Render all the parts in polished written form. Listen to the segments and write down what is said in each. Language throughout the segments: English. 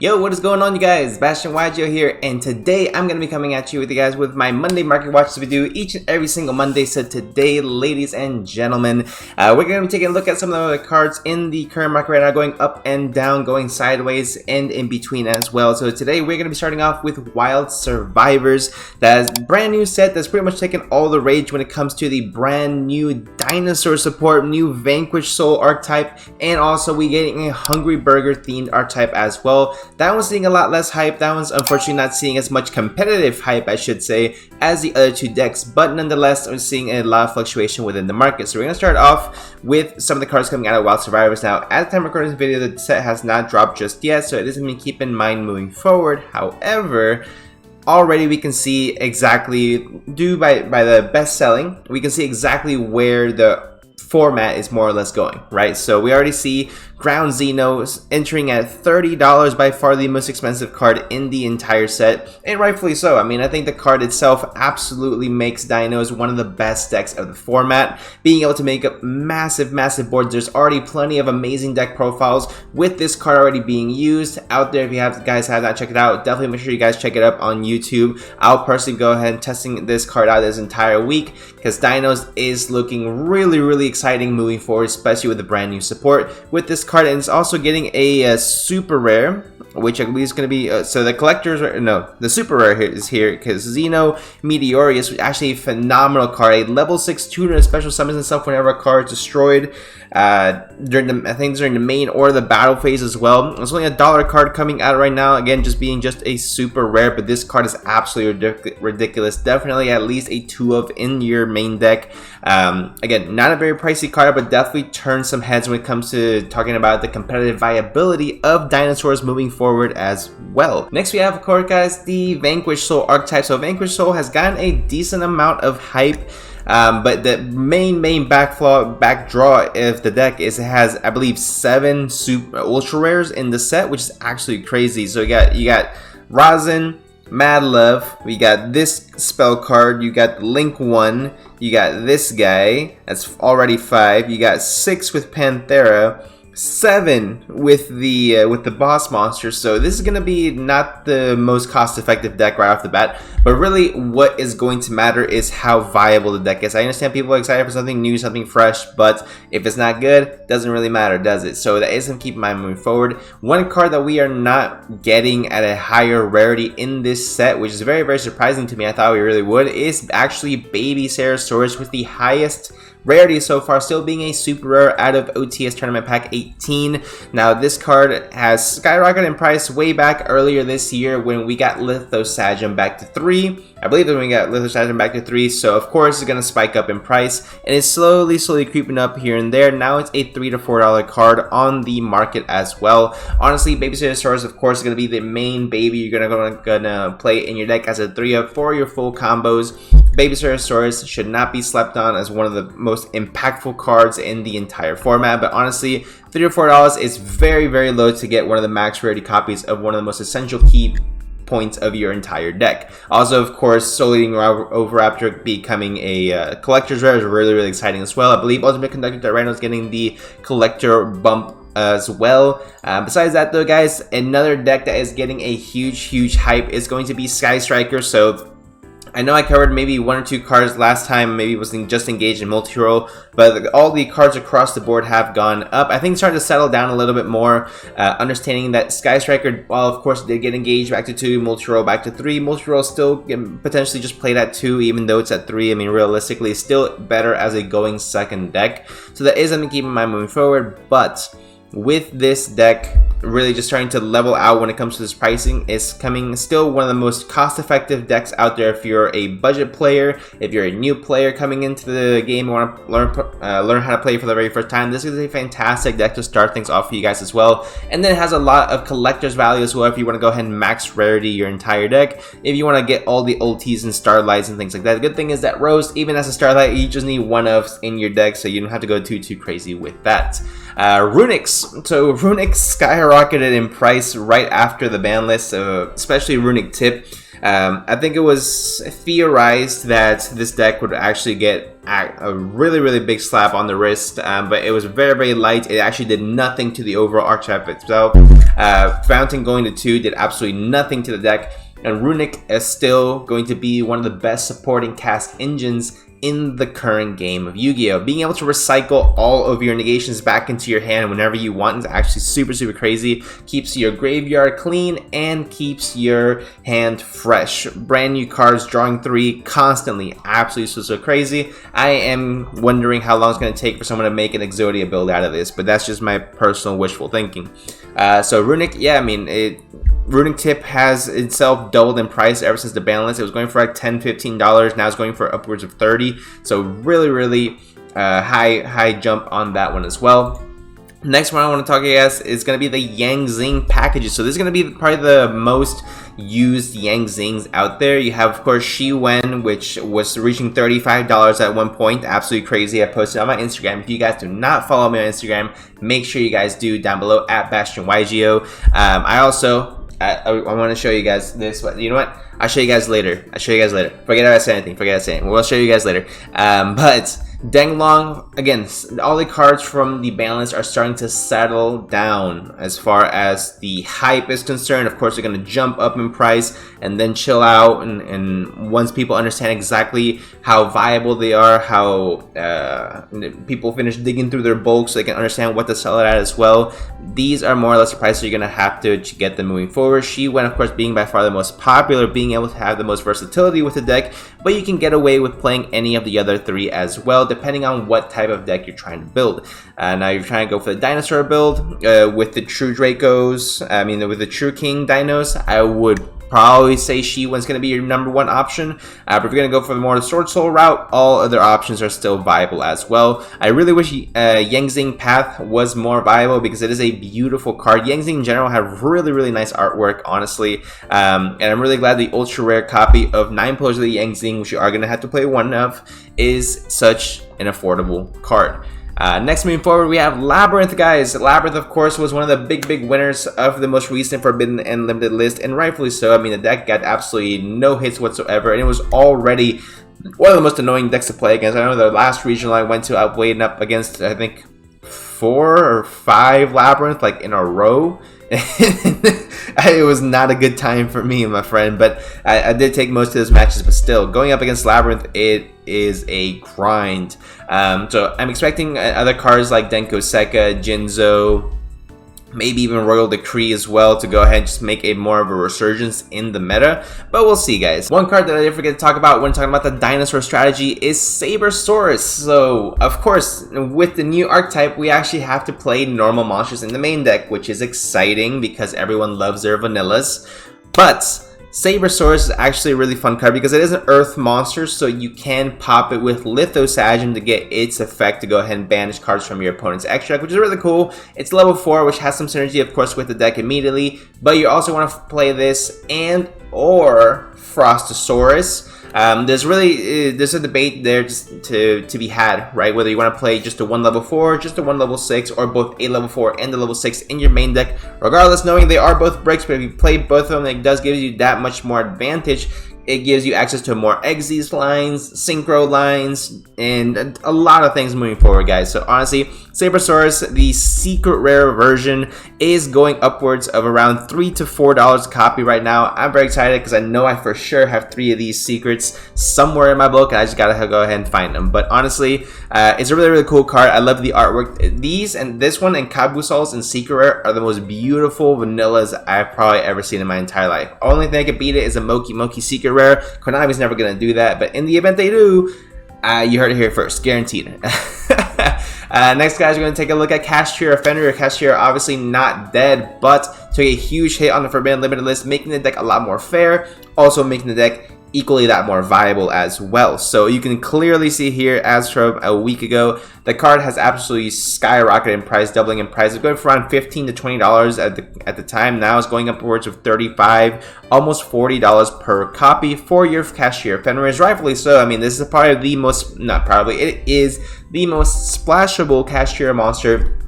Yo, what is going on, you guys? Bastion YGO here, and today I'm going to be coming at you with my Monday market watch we do each and every single Monday. So today, ladies and gentlemen, we're going to be taking a look at some of the cards in the current market right now, going up and down, going sideways, and in between as well. So today we're going to be starting off with Wild Survivors. That is a brand new set that's pretty much taken all the rage when it comes to the brand new dinosaur support, new Vanquish Soul archetype, and also we getting a Hungry Burger themed archetype as well. That one's seeing a lot less hype. That one's unfortunately not seeing as much competitive hype, I should say, as the other two decks, but nonetheless we're seeing a lot of fluctuation within the market. So we're going to start off with some of the cards coming out of Wild Survivors. Now, at the time of recording this video, the set has not dropped just yet, so it is something to keep in mind moving forward. However, already we can see exactly, due by the best selling, we can see exactly where the format is more or less going, right? So we already see Ground Xenos entering at $30, by far the most expensive card in the entire set, and rightfully so. I mean, I think the card itself absolutely makes Dinos one of the best decks of the format, being able to make up massive boards. There's already plenty of amazing deck profiles with this card already being used out there. If you guys have not checked it out, definitely make sure you guys check it up on YouTube. I'll personally go ahead and testing this card out this entire week, because Dinos is looking really exciting moving forward, especially with the brand new support with this card. And it's also getting a super rare, which I believe is going to be so the collectors are, no, the super rare here is here, because Xeno Meteorius, which is actually a phenomenal card, a level 6 tuner that special summons itself whenever a card is destroyed during the main or the battle phase as well. It's only a $1 card coming out right now, again just being just a super rare, but this card is absolutely ridiculous. Definitely at least a 2 of in your main deck. Again, not a very pricey card, but definitely turns some heads when it comes to talking about the competitive viability of dinosaurs moving forward as well. Next we have, of course, guys, the Vanquish Soul archetype. So Vanquish Soul has gotten a decent amount of hype, but the main backdraw of the deck is it has, I believe, 7 super ultra rares in the set, which is actually crazy. So you got Rosin, Mad Love, we got this spell card, you got Link 1, you got this guy, that's already 5, you got 6 with Panthera, 7 with the boss monster. So this is going to be not the most cost-effective deck right off the bat, but really what is going to matter is how viable the deck is. I understand people are excited for something new, something fresh, but if it's not good, doesn't really matter, does it? So that is something to keep in mind moving forward. One card that we are not getting at a higher rarity in this set, which is very surprising to me, I thought we really would, is actually Baby Cerosaurus, with the highest rarity so far, still being a super rare out of OTS Tournament Pack 18. Now, this card has skyrocketed in price way back earlier this year when we got Lithosagem back to 3. I believe that when we got Lithosagem back to 3, so of course it's going to spike up in price, and it's slowly creeping up here and there. Now it's a $3 to $4 card on the market as well. Honestly, Baby Cerosaurus, of course, is going to be the main baby you're gonna play in your deck as a 3-up for your full combos. Baby Cerosaurus should not be slept on as one of the most impactful cards in the entire format, but honestly, $3 to $4 is very low to get one of the max rarity copies of one of the most essential key points of your entire deck. Also, of course, Soul Eating Oviraptor becoming a collector's rare is really exciting as well. I believe Ultimate Conductor Tyranno is getting the collector bump as well. Besides that though, guys, another deck that is getting a huge hype is going to be Sky Striker. So I know I covered maybe 1 or 2 cards last time, maybe it was just engaged in multi-role, but all the cards across the board have gone up. I think it's starting to settle down a little bit more, understanding that Sky Striker, while of course did get engaged back to 2, multi-role back to 3, multi-role still can potentially just played at 2, even though it's at 3. I mean, realistically, it's still better as a going second deck. So that is something to keep in mind moving forward, but with this deck really just trying to level out when it comes to this pricing, is coming still one of the most cost-effective decks out there if you're a budget player, if you're a new player coming into the game and want to learn how to play for the very first time. This is a fantastic deck to start things off for you guys as well, and then it has a lot of collector's value as well if you want to go ahead and max rarity your entire deck, if you want to get all the ultis and starlights and things like that. The good thing is that Rose, even as a starlight, you just need 1-ofs in your deck, so you don't have to go too crazy with that. Runics. So Runic skyrocketed in price right after the ban list, especially Runic Tip. I think it was theorized that this deck would actually get a really big slap on the wrist, but it was very light. It actually did nothing to the overall archetype itself. Fountain going to 2 did absolutely nothing to the deck, and Runic is still going to be one of the best supporting cast engines in the current game of Yu-Gi-Oh! Being able to recycle all of your negations back into your hand whenever you want is actually super crazy. Keeps your graveyard clean and keeps your hand fresh. Brand new cards, drawing 3 constantly. Absolutely so crazy. I am wondering how long it's going to take for someone to make an Exodia build out of this, but that's just my personal wishful thinking. So Runic, yeah, I mean, Runic tip has itself doubled in price ever since the ban list. It was going for like $10-15. Now it's going for upwards of 30. So really high jump on that one as well. Next one I want to talk to you guys is going to be the Yang Zing packages. So this is going to be probably the most used Yang Zings out there. You have, of course, Shi Wen, which was reaching $35 at one point. Absolutely crazy. I posted on my Instagram. If you guys do not follow me on Instagram, make sure you guys do down below at BastionYGO. I want to show you guys this. You know what? I'll show you guys later. Forget I said anything. We'll show you guys later. But Denglong, again, all the cards from the ban list are starting to settle down as far as the hype is concerned. Of course, they're going to jump up in price and then chill out. And once people understand exactly how viable they are, how people finish digging through their bulk so they can understand what to sell it at as well, these are more or less the prices you're going to have to get them moving forward. Shi Wen, of course, being by far the most popular, being able to have the most versatility with the deck, but you can get away with playing any of the other 3 as well, depending on what type of deck you're trying to build. Now you're trying to go for the dinosaur build with the true Dracos, with the true King dinos, I would probably say Shi Wen's going to be your #1 option. But if you're going to go for the more Sword Soul route, all other options are still viable as well. I really wish Yang Zing Path was more viable because it is a beautiful card. Yang Zing in general have really nice artwork, honestly. And I'm really glad the ultra rare copy of 9 Pillars of the Yang Zing, which you are going to have to play one of, is such an affordable card. Next, moving forward, we have Labyrinth, guys. Labyrinth, of course, was one of the big winners of the most recent Forbidden and Limited list, and rightfully so. I mean, the deck got absolutely no hits whatsoever, and it was already one of the most annoying decks to play against. I know the last regional I went to, I played up against, I think, 4 or 5 Labyrinth, like, in a row. It was not a good time for me, my friend, but I did take most of those matches. But still, going up against Labyrinth, it is a grind. So I'm expecting other cards like Denko Sekka, Jinzo, maybe even Royal Decree as well to go ahead and just make a more of a resurgence in the meta, but we'll see, guys. One card that I did forget to talk about when talking about the dinosaur strategy is Saber Source. So of course, with the new archetype, we actually have to play normal monsters in the main deck, which is exciting because everyone loves their vanillas. But Saber Source is actually a really fun card because it is an earth monster, so you can pop it with Lithosagem to get its effect to go ahead and banish cards from your opponent's extract, which is really cool. It's level 4, which has some synergy, of course, with the deck immediately, but you also want to play this and or Frostosaurus. There's a debate there just to be had, right? Whether you want to play just a 1 level 4, just a 1 level 6, or both a level 4 and a level 6 in your main deck. Regardless, knowing they are both bricks, but if you play both of them, it does give you that much more advantage. It gives you access to more Exes lines, Synchro lines, and a lot of things moving forward, guys. So honestly, Saber Source, the secret rare version, is going upwards of around $3 to $4 a copy right now. I'm very excited because I know I for sure have 3 of these secrets somewhere in my book, and I just gotta go ahead and find them. But honestly, it's a really cool card. I love the artwork. These and this one and Kabusols and secret rare are the most beautiful vanillas I've probably ever seen in my entire life. Only thing that could beat it is a Moki secret rare. Konami's never gonna do that, but in the event they do, you heard it here first, guaranteed. Next, guys, we're going to take a look at Cashier Fenrir. Cashier obviously not dead, but took a huge hit on the Forbidden Limited list, making the deck a lot more fair, also making the deck equally that more viable as well. So you can clearly see here, as from a week ago, the card has absolutely skyrocketed in price, doubling in price. It's going for around $15 to $20 at the time. Now it's going upwards of $35, almost $40 per copy for your Cashier Fenrir. Rightfully so. I mean, this is probably the most, not probably, it is the most splashable Cashier monster.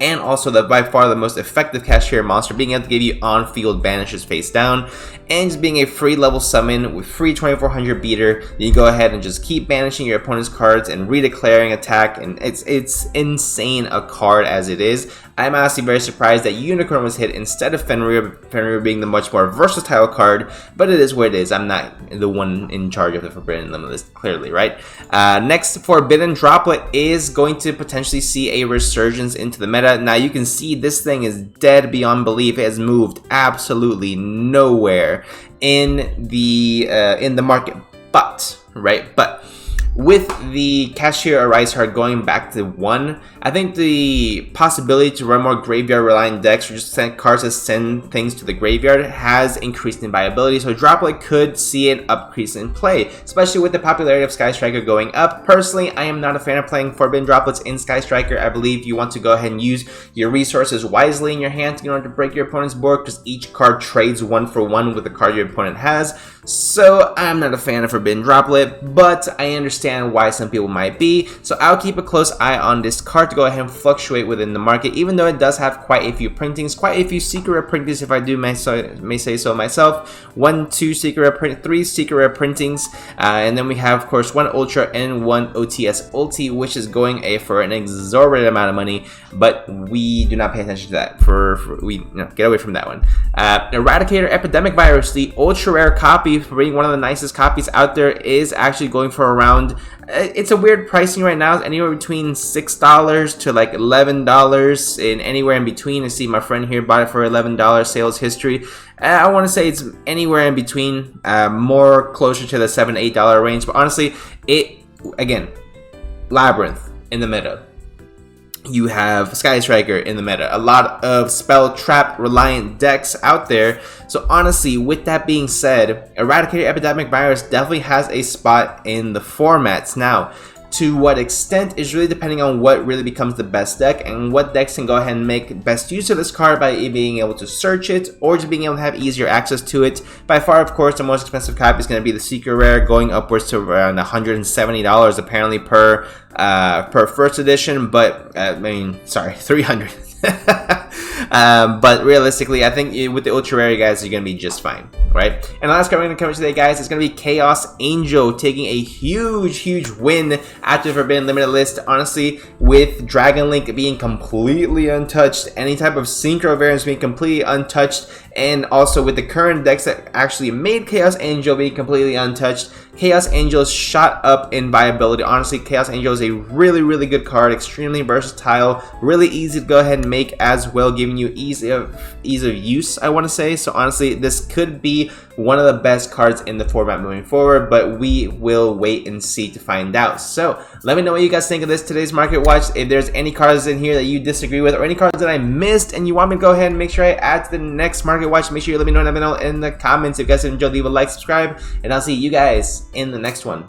and also by far the most effective cashier monster, being able to give you on-field banishes face down, and just being a free level summon with free 2400 beater. You go ahead and just keep banishing your opponent's cards and redeclaring attack, and it's insane a card as it is. I'm honestly very surprised that Unicorn was hit instead of Fenrir being the much more versatile card, but it is what it is. I'm not the one in charge of the Forbidden Limit list, clearly, right? Next, Forbidden Droplet is going to potentially see a resurgence into the meta. Now you can see this thing is dead beyond belief. It has moved absolutely nowhere in the market, but with the Cashier Arise card going back to 1, I think the possibility to run more graveyard reliant decks or just send cards that send things to the graveyard has increased in viability, so Droplet could see an increase in play, especially with the popularity of Sky Striker going up. Personally, I am not a fan of playing Forbidden Droplets in Sky Striker. I believe you want to go ahead and use your resources wisely in your hand in order to break your opponent's board, because each card trades 1 for 1 with the card your opponent has. So I'm not a fan of Forbidden Droplet, but I understand why some people might be, so I'll keep a close eye on this card to go ahead and fluctuate within the market, even though it does have quite a few printings, quite a few secret rare printings if I do may say so myself. 1, 2 secret rare print, 3 secret rare printings, and then we have of course 1 ultra and 1 OTS ulti, which is going for an exorbitant amount of money, but we do not pay attention to that. Get away from that one. Eradicator Epidemic Virus, the ultra rare copy, for being one of the nicest copies out there, is actually going for around, it's a weird pricing right now. It's anywhere between $6 to like $11, and anywhere in between. I see my friend here bought it for $11 sales history. I want to say it's anywhere in between, more closer to the $7 to $8 range, but honestly, again, Labyrinth in the meta. You have Sky Striker in the meta, a lot of spell trap reliant decks out there. So honestly, with that being said, Eradicator Epidemic Virus definitely has a spot in the formats. Now, to what extent is really depending on what really becomes the best deck, and what decks can go ahead and make best use of this card by being able to search it, or just being able to have easier access to it. By far, of course, the most expensive copy is going to be the Secret Rare, going upwards to around $170 apparently per first edition, but I mean, sorry, $300. But realistically, I think with the ultra rare, guys, you're gonna be just fine, right? And the last card we're gonna cover today, guys, is gonna be Chaos Angel, taking a huge win after the Forbidden Limited list. Honestly, with Dragon Link being completely untouched, any type of synchro variants being completely untouched, and also with the current decks that actually made Chaos Angel being completely untouched, Chaos Angel shot up in viability. Honestly, Chaos Angel is a really good card, extremely versatile, really easy to go ahead and make as well, giving you ease of use, I want to say. So honestly, this could be one of the best cards in the format moving forward, but we will wait and see to find out. So let me know what you guys think of today's market watch. If there's any cards in here that you disagree with, or any cards that I missed and you want me to go ahead and make sure I add to the next market watch, make sure you let me know in the comments. If you guys enjoyed, leave a like, subscribe, and I'll see you guys in the next one.